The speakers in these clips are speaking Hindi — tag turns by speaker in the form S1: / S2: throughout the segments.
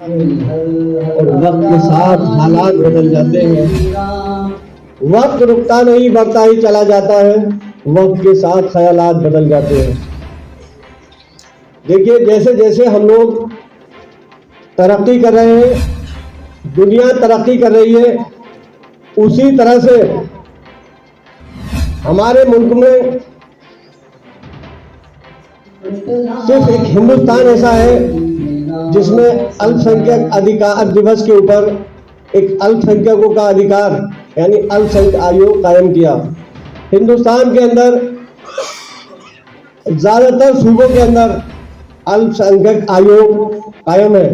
S1: और वक्त के साथ हालात बदल जाते हैं। वक्त रुकता नहीं, बढ़ता ही चला जाता है। वक्त के साथ ख्यालात बदल जाते हैं। देखिए, जैसे जैसे हम लोग तरक्की कर रहे हैं, दुनिया तरक्की कर रही है, उसी तरह से हमारे मुल्क में सिर्फ एक हिंदुस्तान ऐसा है जिसमें अल्पसंख्यक अधिकार दिवस के ऊपर एक अल्पसंख्यकों का अधिकार यानी अल्पसंख्यक आयोग कायम किया। हिंदुस्तान के अंदर ज्यादातर सूबों के अंदर अल्पसंख्यक आयोग कायम है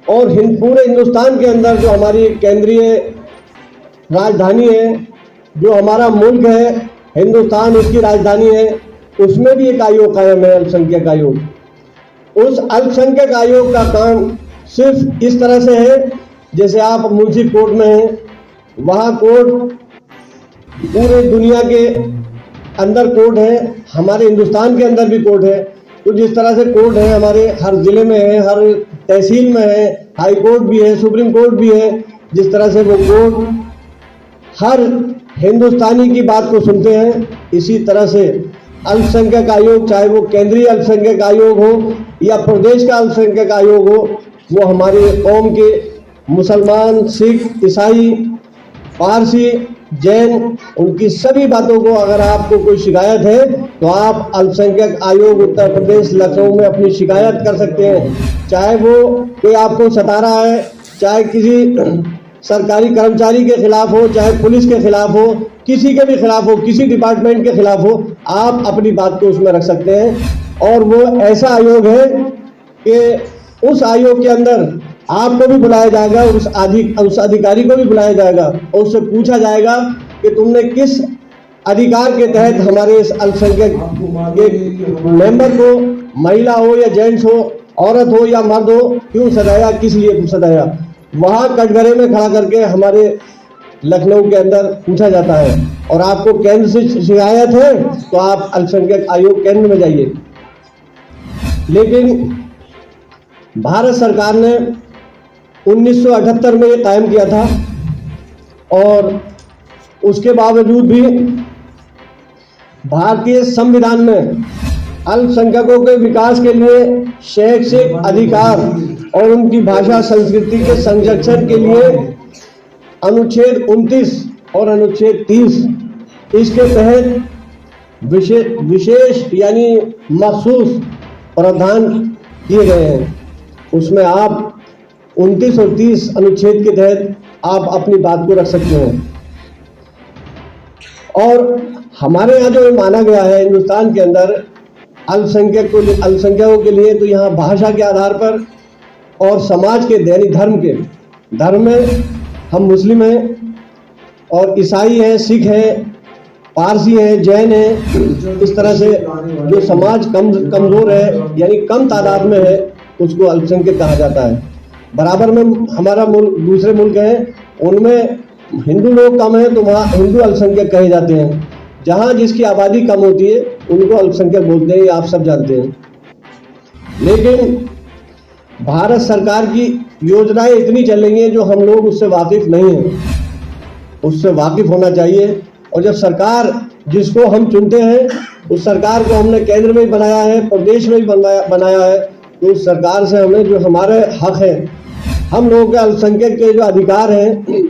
S1: और पूरे हिंदुस्तान के अंदर जो हमारी केंद्रीय राजधानी है, जो हमारा मुल्क है हिंदुस्तान, उसकी राजधानी है, उसमें भी एक आयोग कायम है, अल्पसंख्यक आयोग। उस अल्पसंख्यक आयोग का काम सिर्फ इस तरह से है, जैसे आप मुंशी कोर्ट में हैं, वहाँ कोर्ट पूरे दुनिया के अंदर कोर्ट है, हमारे हिंदुस्तान के अंदर भी कोर्ट है। तो जिस तरह से कोर्ट है हमारे हर जिले में है, हर तहसील में है, हाई कोर्ट भी है, सुप्रीम कोर्ट भी है, जिस तरह से वो कोर्ट हर हिंदुस्तानी की बात को सुनते हैं, इसी तरह से अल्पसंख्यक आयोग, चाहे वो केंद्रीय अल्पसंख्यक आयोग हो या प्रदेश का अल्पसंख्यक आयोग हो, वो हमारे कौम के मुसलमान, सिख, ईसाई, पारसी, जैन, उनकी सभी बातों को अगर आपको कोई शिकायत है तो आप अल्पसंख्यक आयोग उत्तर प्रदेश लखनऊ में अपनी शिकायत कर सकते हैं। चाहे वो कोई आपको सता रहा है, चाहे किसी सरकारी कर्मचारी के खिलाफ हो, चाहे पुलिस के खिलाफ हो, किसी के भी खिलाफ हो, किसी डिपार्टमेंट के खिलाफ हो, आप अपनी बात को उसमें रख सकते हैं। और वो ऐसा आयोग है कि उस आयोग के अंदर आपको भी बुलाया जाएगा, उस अधिकारी को भी बुलाया जाएगा और उससे पूछा जाएगा कि तुमने किस अधिकार के तहत हमारे इस अल्पसंख्यक के मेंबर को, महिला हो या जेंट्स हो, औरत हो या मर्द हो, क्यों सताया, किस लिए सताया। वहाँ कटघरे में खड़ा करके हमारे लखनऊ के अंदर पूछा जाता है। और आपको केंद्र से शिकायत है तो आप अल्पसंख्यक आयोग केंद्र में जाइए। लेकिन भारत सरकार ने 1978 में ये कायम किया था और उसके बावजूद भी भारतीय संविधान में अल्पसंख्यकों के विकास के लिए शैक्षिक अधिकार और उनकी भाषा संस्कृति के संरक्षण के लिए अनुच्छेद 29 और अनुच्छेद 30 इसके तहत विशेष यानी मखसूस प्रावधान किए गए हैं। उसमें आप 29 और 30 अनुच्छेद के तहत आप अपनी बात को रख सकते हैं। और हमारे यहाँ जो माना गया है हिंदुस्तान के अंदर अल्पसंख्यकों के लिए, तो यहाँ भाषा के आधार पर और समाज के धर्म में हम मुस्लिम हैं और ईसाई हैं, सिख हैं, पारसी हैं, जैन हैं। इस तरह से जो समाज कमज़ोर है यानी कम तादाद में है, उसको अल्पसंख्यक कहा जाता है। बराबर में हमारा मुल्क, दूसरे मुल्क हैं, उनमें हिंदू लोग कम हैं तो वहाँ हिंदू अल्पसंख्यक कहे जाते हैं। जहाँ जिसकी आबादी कम होती है उनको अल्पसंख्यक बोलते हैं, ये आप सब जानते हैं। लेकिन भारत सरकार की योजनाएं इतनी चल रही हैं जो हम लोग उससे वाकिफ नहीं हैं, उससे वाकिफ होना चाहिए। और जब सरकार जिसको हम चुनते हैं उस सरकार को हमने केंद्र में भी बनाया है, प्रदेश में भी बनाया है, तो उस सरकार से हमें जो हमारे हक है, हम लोगों के अल्पसंख्यक के जो अधिकार हैं,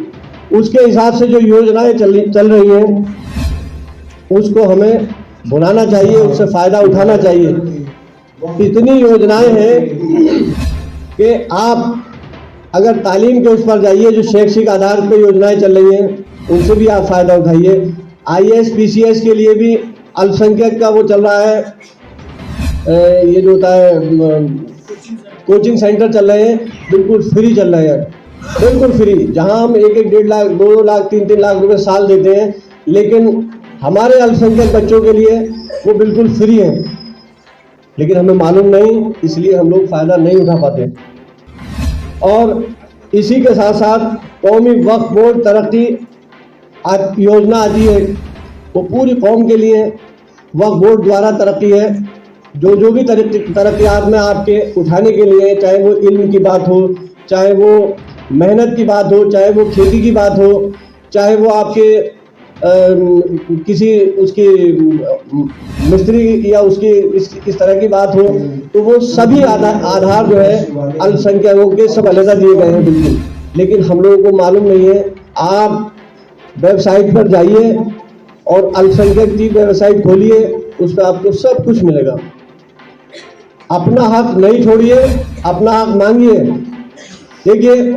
S1: उसके हिसाब से जो योजनाएं चल रही हैं उसको हमें बुलाना चाहिए, उससे फ़ायदा उठाना चाहिए। इतनी योजनाएं हैं कि आप अगर तालीम के उस पर जाइए, जो शैक्षिक आधार पर योजनाएं चल रही हैं उनसे भी आप फ़ायदा उठाइए। IAS PCS के लिए भी अल्पसंख्यक का वो चल रहा है, ये जो होता है कोचिंग सेंटर चल रहे हैं, बिल्कुल फ्री चल रहे हैं, बिल्कुल फ्री। जहां हम 1-1, 1.5 लाख, 2 लाख, 3-3 लाख रुपए साल देते हैं, लेकिन हमारे अल्पसंख्यक बच्चों के लिए वो बिल्कुल फ्री है। लेकिन हमें मालूम नहीं, इसलिए हम लोग फ़ायदा नहीं उठा पाते। और इसी के साथ साथ कौमी वक्फ बोर्ड तरक्की योजना आती है, वो पूरी कौम के लिए वक्फ बोर्ड द्वारा तरक्की है। जो भी तरक्यात में आपके उठाने के लिए, चाहे वो इल्म की बात हो, चाहे वो मेहनत की बात हो, चाहे वो खेती की बात हो, चाहे वो आपके किसी उसकी मिस्त्री या उसकी इस तरह की बात हो, तो वो सभी आधार जो है अल्पसंख्यकों के सब अलग दिए गए हैं बिल्कुल। लेकिन हम लोगों को मालूम नहीं है। आप वेबसाइट पर जाइए और अल्पसंख्यक की वेबसाइट खोलिए, उस पर आपको सब कुछ मिलेगा। अपना हक नहीं छोड़िए, अपना हक मांगिए। देखिए,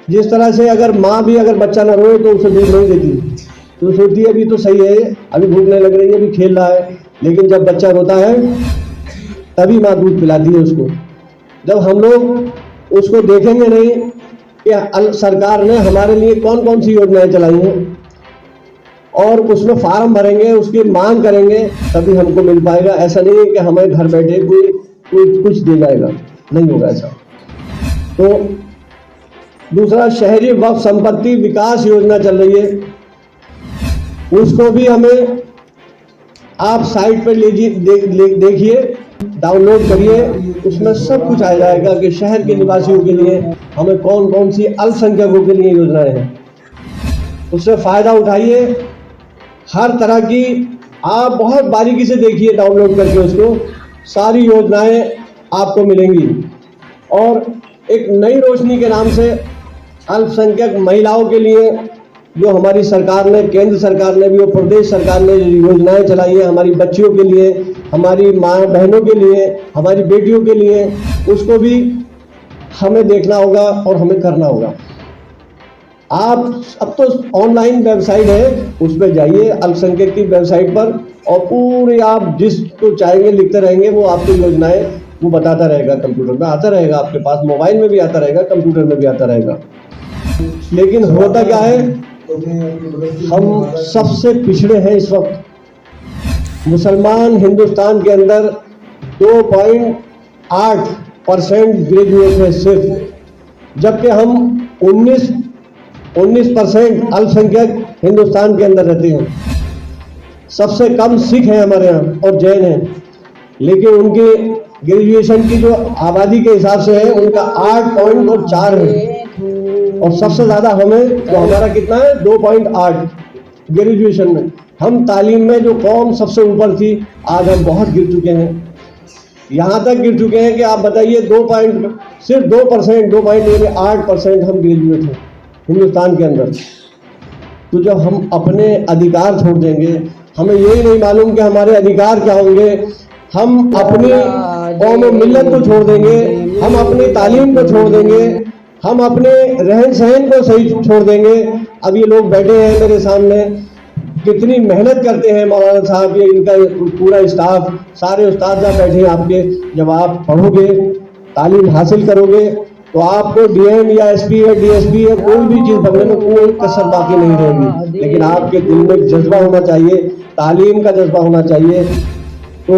S1: जिस तरह से अगर माँ भी अगर बच्चा ना रोए तो उसे दूध नहीं देती, तो सोचती है अभी तो सही है, अभी भूख नहीं लग रही है, अभी खेल रहा है। लेकिन जब बच्चा रोता है तभी माँ दूध पिलाती है उसको। जब हम लोग उसको देखेंगे नहीं कि सरकार ने हमारे लिए कौन कौन सी योजनाएं चलाई हैं और उसमें फार्म भरेंगे, उसकी मांग करेंगे, तभी हमको मिल पाएगा। ऐसा नहीं है कि हमें घर बैठे कोई कुछ दे जाएगा, नहीं होगा ऐसा। तो दूसरा, शहरी वक्फ संपत्ति विकास योजना चल रही है, उसको भी हमें आप साइट पर देखिए, डाउनलोड करिए, उसमें सब कुछ आ जाएगा कि शहर के निवासियों के लिए हमें कौन कौन सी अल्पसंख्यकों के लिए योजनाएं हैं। उससे फायदा उठाइए, हर तरह की आप बहुत बारीकी से देखिए, डाउनलोड करके उसको सारी योजनाएं आपको मिलेंगी। और एक नई रोशनी के नाम से अल्पसंख्यक महिलाओं के लिए जो हमारी सरकार ने, केंद्र सरकार ने भी और प्रदेश सरकार ने योजनाएं चलाई है, हमारी बच्चियों के लिए, हमारी माँ बहनों के लिए, हमारी बेटियों के लिए, उसको भी हमें देखना होगा और हमें करना होगा। आप अब तो ऑनलाइन वेबसाइट है, उस पर जाइए अल्पसंख्यक की वेबसाइट पर, और पूरे आप जिसको चाहेंगे लिखते रहेंगे, वो आपको योजनाएं वो बताता रहेगा, कंप्यूटर में आता रहेगा, आपके पास मोबाइल में भी आता रहेगा, कंप्यूटर में भी आता रहेगा। लेकिन होता क्या है, हम सबसे पिछड़े हैं इस वक्त। मुसलमान हिंदुस्तान के अंदर 2.8% ग्रेजुएट है सिर्फ, जबकि हम 19% अल्पसंख्यक हिंदुस्तान के अंदर रहते हैं। सबसे कम सिख हैं हमारे यहाँ और जैन हैं, लेकिन उनके ग्रेजुएशन की जो आबादी के हिसाब से है उनका 8.4 है, और सबसे ज़्यादा हमें, तो हमारा कितना है 2.8 ग्रेजुएशन में। हम तालीम में जो कौम सबसे ऊपर थी, आज हम बहुत गिर चुके हैं। यहाँ तक गिर चुके हैं कि आप बताइए सिर्फ 2.8% हम ग्रेजुएट हैं हिंदुस्तान के अंदर। तो जब हम अपने अधिकार छोड़ देंगे, हमें यही नहीं मालूम कि हमारे अधिकार क्या होंगे, हम अपनी कौम मिल्लत को छोड़ देंगे, हम अपनी तालीम को छोड़ देंगे, हम अपने रहन सहन को सही छोड़ देंगे। अब ये लोग बैठे हैं मेरे सामने, कितनी मेहनत करते हैं मौलाना साहब, ये इनका पूरा स्टाफ, सारे उस्ताद बैठे हैं आपके। जब आप पढ़ोगे, तालीम हासिल करोगे, तो आपको डीएम या एसपी या डीएसपी या कोई भी चीज़ बनने में कोई कसर बाकी नहीं रहेगी। लेकिन आपके दिल में जज्बा होना चाहिए, तालीम का जज्बा होना चाहिए। तो